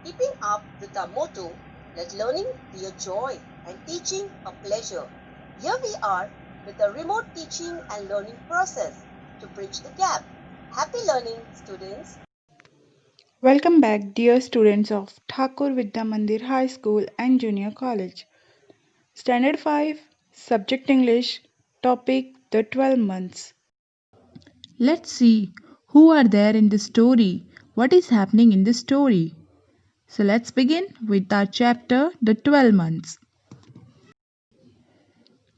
keeping up with our motto, let learning be a joy and teaching a pleasure. Here we are with a remote teaching and learning process to bridge the gap. Happy learning, students! Welcome back, dear students of Thakur Vidya Mandir High School and Junior College. Standard 5, Subject English, Topic The 12 Months. Let's see who are there in the story, what is happening in the story. So let's begin with our chapter The 12 Months.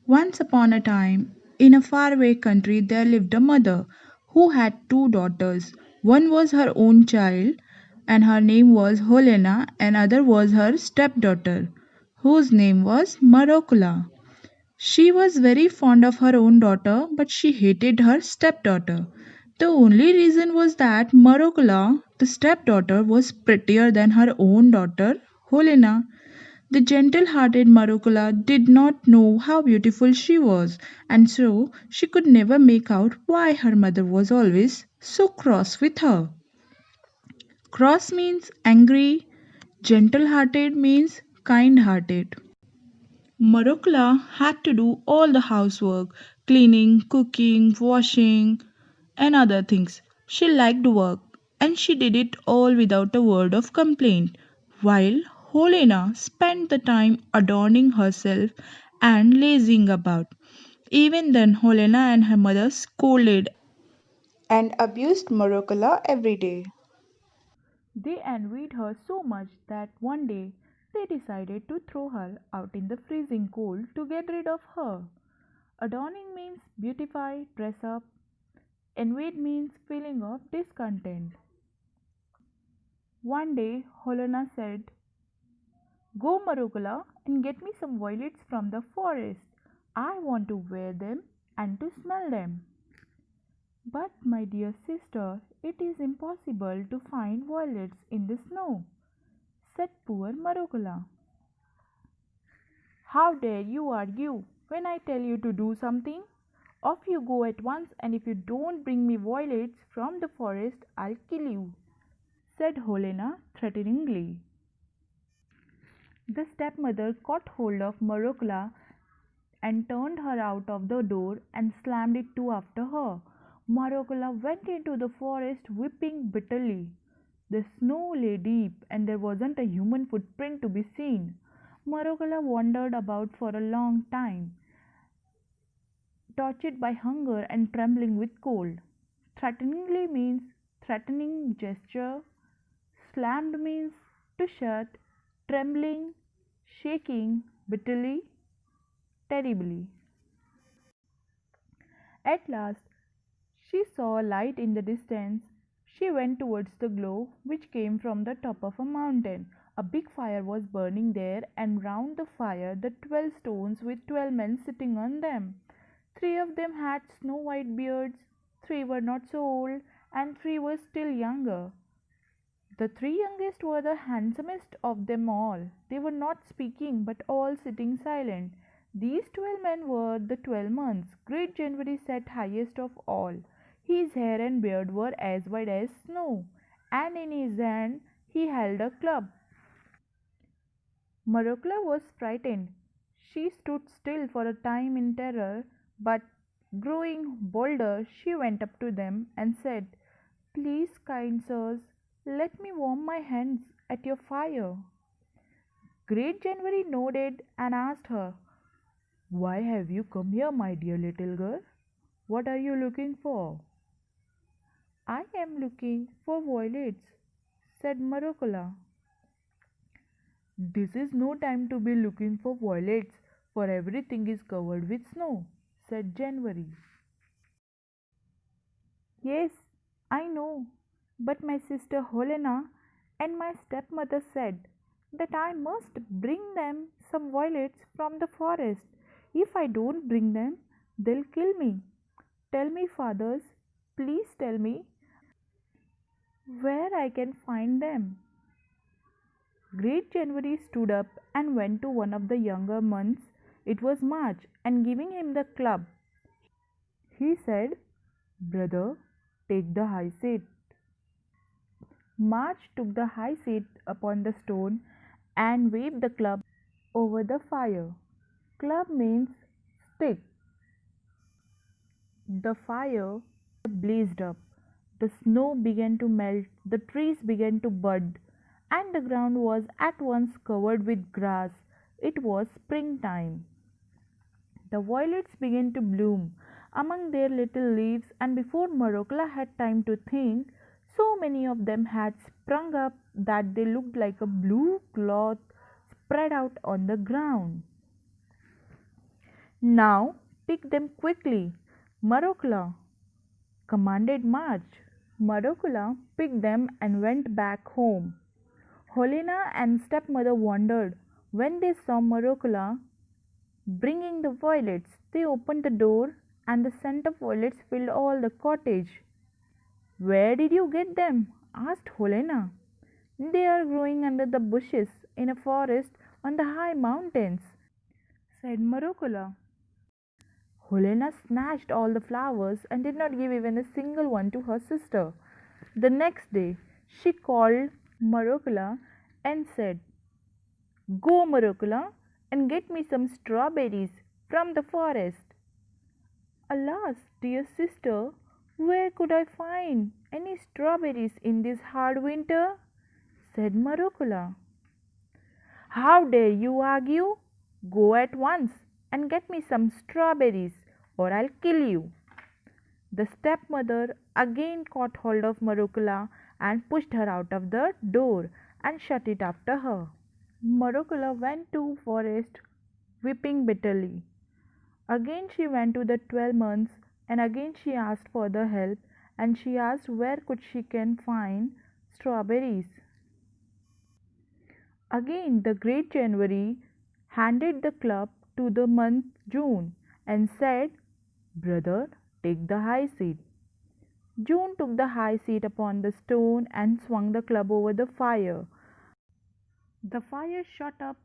Once upon a time, in a faraway country, there lived a mother who had two daughters. One was her own child, and her name was Helena, and other was her stepdaughter, whose name was Marocula. She was very fond of her own daughter, but she hated her stepdaughter. The only reason was that Marocula, the stepdaughter, was prettier than her own daughter, Helena. The gentle hearted Marukula did not know how beautiful she was, and so she could never make out why her mother was always so cross with her. Cross means angry, gentle hearted means kind hearted. Marukla had to do all the housework cleaning, cooking, washing, and other things. She liked work and she did it all without a word of complaint, while Helena spent the time adorning herself and lazing about. Even then, Helena and her mother scolded and abused Marukala every day. They envied her so much that one day they decided to throw her out in the freezing cold to get rid of her. Adorning means beautify, dress up. Envied means feeling of discontent. One day, Helena said, "Go, Marugula, and get me some violets from the forest. I want to wear them and to smell them." "But, my dear sister, it is impossible to find violets in the snow," said poor Marugula. "How dare you argue when I tell you to do something? Off you go at once, and if you don't bring me violets from the forest, I'll kill you," said Helena threateningly. The stepmother caught hold of Marocla and turned her out of the door and slammed it to after her. Marocla went into the forest weeping bitterly. The snow lay deep and there wasn't a human footprint to be seen. Marocla wandered about for a long time, tortured by hunger and trembling with cold. Threateningly means threatening gesture. Slammed means to shut. Trembling, shaking, bitterly, terribly. At last she saw a light in the distance. She went towards the glow which came from the top of a mountain. A big fire was burning there, and round the fire the 12 stones with 12 men sitting on them. Three of them had snow white beards, three were not so old, and three were still younger. The three youngest were the handsomest of them all. They were not speaking, but all sitting silent. These 12 men were the 12 months. Great January sat highest of all. His hair and beard were as white as snow, and in his hand he held a club. Marukla was frightened. She stood still for a time in terror, but growing bolder, she went up to them and said, "Please, kind sirs, let me warm my hands at your fire." Great January nodded and asked her, "Why have you come here, my dear little girl? What are you looking for?" "I am looking for violets," said Marukula. "This is no time to be looking for violets, for everything is covered with snow," said January. "Yes, I know, but my sister Helena and my stepmother said that I must bring them some violets from the forest. If I don't bring them, they'll kill me. Tell me, fathers, please tell me where I can find them." Great January stood up and went to one of the younger months. It was March, and giving him the club, he said, "Brother, take the high seat." March took the high seat upon the stone and waved the club over the fire. Club means stick. The fire blazed up. The snow began to melt, the trees began to bud, and the ground was at once covered with grass. It was springtime. The violets began to bloom among their little leaves, and before Morokla had time to think, so many of them had sprung up that they looked like a blue cloth spread out on the ground. Now pick them quickly, Morokla commanded March. Morokula picked them and went back home. Helena and stepmother wondered when they saw Morokula bringing the violets. They opened the door and the scent of violets filled all the cottage. "Where did you get them?" asked Helena. "They are growing under the bushes in a forest on the high mountains," said Morokula. Helena snatched all the flowers and did not give even a single one to her sister. The next day she called Morokula and said, "Go, Morokula, and get me some strawberries from the forest." "Alas, dear sister, where could I find any strawberries in this hard winter?" said Morokula. "How dare you argue? Go at once and get me some strawberries, or I'll kill you." The stepmother again caught hold of Morokula and pushed her out of the door and shut it after her. Morokula went to forest weeping bitterly. Again she went to the 12 months, and again she asked for the help, and she asked where could she can find strawberries. Again the great January handed the club to the month June and said, "Brother, take the high seat." June took the high seat upon the stone and swung the club over the fire. The fire shot up,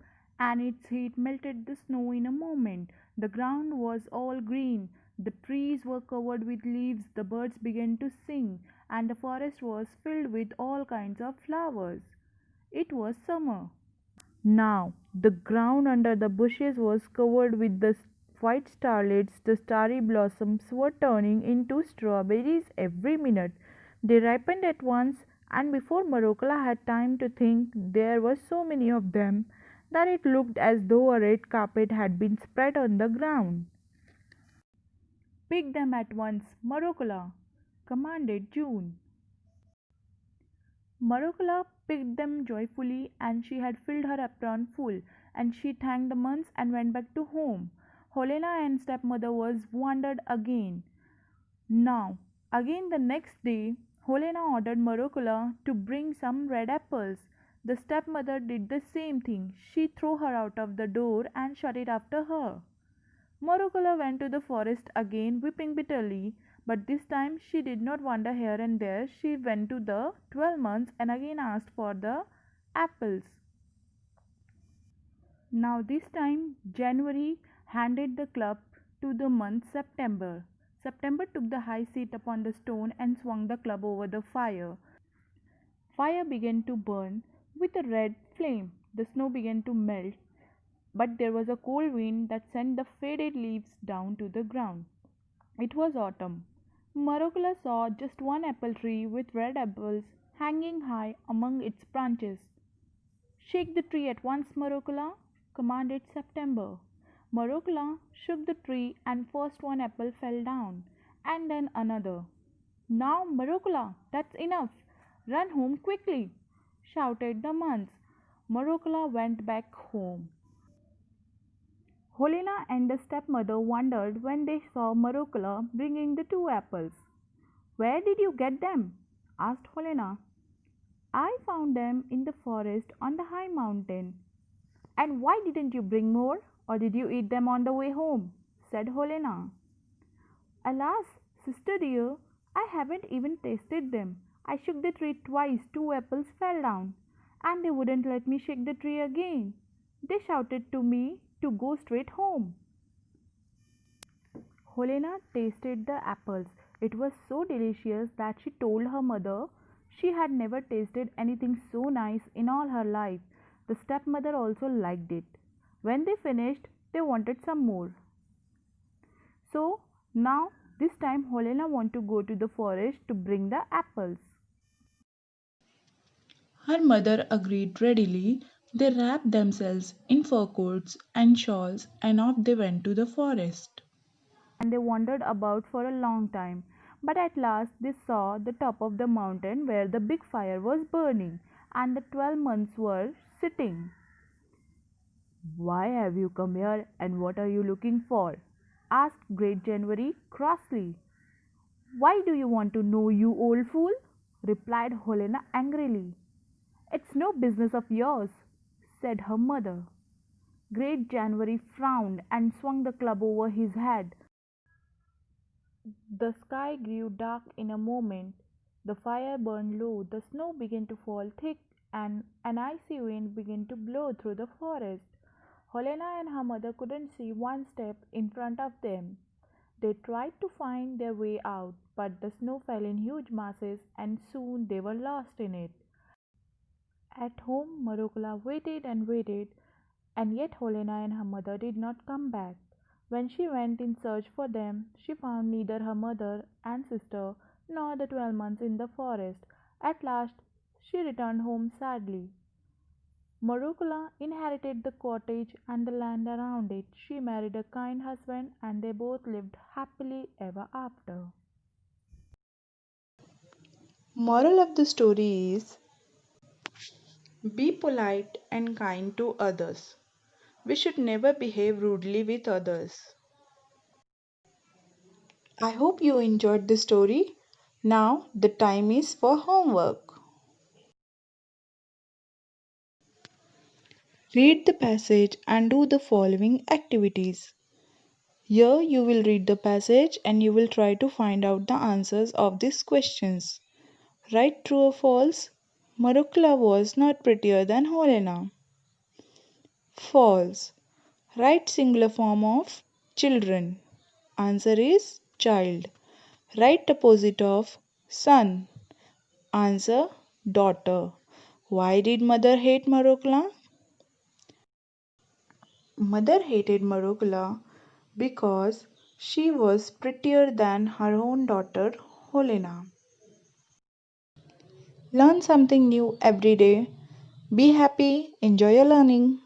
and its heat melted the snow in a moment. The ground was all green, the trees were covered with leaves, the birds began to sing, and the forest was filled with all kinds of flowers. It was summer. Now the ground under the bushes was covered with the white starlets. The starry blossoms were turning into strawberries every minute. They ripened at once, and before Morokala had time to think, there were so many of them that it looked as though a red carpet had been spread on the ground. "Pick them at once, Morokala," commanded June. Morokala picked them joyfully, and she had filled her apron full, and she thanked the months and went back to home. Helena and stepmother was wondered again. Now, again the next day, Helena ordered Morokala to bring some red apples. The stepmother did the same thing. She threw her out of the door and shut it after her. Morokala went to the forest again, weeping bitterly, but this time she did not wander here and there. She went to the 12 months and again asked for the apples. Now, this time, January handed the club to the month September. September took the high seat upon the stone and swung the club over the fire. Fire began to burn with a red flame. The snow began to melt, but there was a cold wind that sent the faded leaves down to the ground. It was autumn. Morokala saw just one apple tree with red apples hanging high among its branches. "Shake the tree at once, Morokala," commanded September. Morokala shook the tree, and first one apple fell down, and then another. "Now, Morokala, that's enough. Run home quickly," shouted the months. Morokala went back home. Helena and the stepmother wondered when they saw Morokala bringing the two apples. "Where did you get them?" asked Helena. "I found them in the forest on the high mountain." "And why didn't you bring more? Or did you eat them on the way home?" said Helena. "Alas, sister dear, I haven't even tasted them. I shook the tree twice, two apples fell down, and they wouldn't let me shake the tree again. They shouted to me to go straight home." Helena tasted the apples. It was so delicious that she told her mother She had never tasted anything so nice in all her life. The stepmother also liked it. When they finished, they wanted some more. So now, this time, Helena wanted to go to the forest to bring the apples. Her mother agreed readily. They wrapped themselves in fur coats and shawls and off they went to the forest. And they wandered about for a long time. But at last they saw the top of the mountain where the big fire was burning and the 12 months were sitting. Why have you come here and what are you looking for? Asked Great January crossly. Why do you want to know, you old fool? Replied Helena angrily. It's no business of yours, said her mother. Great January frowned and swung the club over his head. The sky grew dark in a moment. The fire burned low, the snow began to fall thick, and an icy wind began to blow through the forest. Helena and her mother couldn't see one step in front of them. They tried to find their way out, but the snow fell in huge masses, and soon they were lost in it. At home, Marukala waited and waited, and yet Helena and her mother did not come back. When she went in search for them, she found neither her mother and sister nor the 12 months in the forest. At last, she returned home sadly. Marukala inherited the cottage and the land around it. She married a kind husband, and they both lived happily ever after. Moral of the story is be polite and kind to others. We should never behave rudely with others. I hope you enjoyed the story. Now the time is for homework. Read the passage and do the following activities. Here you will read the passage and you will try to find out the answers of these questions. Write true or false. Marukla was not prettier than Helena. False. Write singular form of children. Answer is child. Write opposite of son. Answer daughter. Why did mother hate Marukla? Mother hated Marukla because she was prettier than her own daughter Helena. Learn something new every day. Be happy, enjoy your learning.